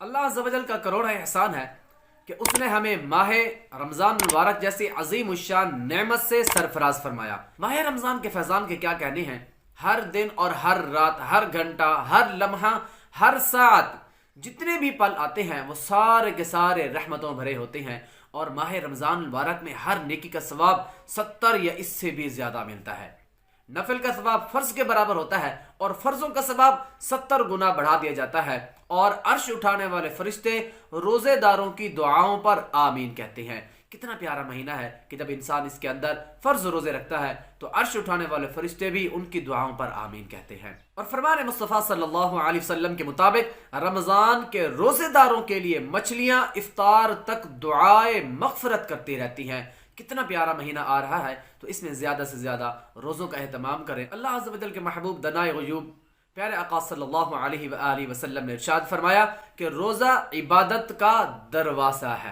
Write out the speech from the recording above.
اللہ عز و جل کا کروڑا احسان ہے کہ اس نے ہمیں ماہ رمضان مبارک جیسی عظیم الشان نعمت سے سرفراز فرمایا۔ ماہ رمضان کے فیضان کے کیا کہنے ہیں، ہر دن اور ہر رات، ہر گھنٹہ، ہر لمحہ، ہر ساعت جتنے بھی پل آتے ہیں وہ سارے کے سارے رحمتوں بھرے ہوتے ہیں، اور ماہ رمضان المبارک میں ہر نیکی کا ثواب 70 یا اس سے بھی زیادہ ملتا ہے۔ نفل کا ثواب فرض کے برابر ہوتا ہے اور فرضوں کا ثواب 70 گنا بڑھا دیا جاتا ہے، اور عرش اٹھانے والے فرشتے روزے داروں کی دعاؤں پر آمین کہتے ہیں۔ کتنا پیارا مہینہ ہے کہ جب انسان اس کے اندر فرض روزے رکھتا ہے تو عرش اٹھانے والے فرشتے بھی ان کی دعاؤں پر آمین کہتے ہیں۔ اور فرمان مصطفیٰ صلی اللہ علیہ وسلم کے مطابق رمضان کے روزے داروں کے لیے مچھلیاں افطار تک دعائے مغفرت کرتی رہتی ہیں۔ کتنا پیارا مہینہ آ رہا ہے تو اس میں زیادہ سے زیادہ روزوں کا اہتمام کریں۔ اللہ عز و جل کے محبوب دنائے غیوب پیارے آقا صلی اللہ علیہ وآلہ وسلم نے ارشاد فرمایا کہ روزہ عبادت کا دروازہ ہے۔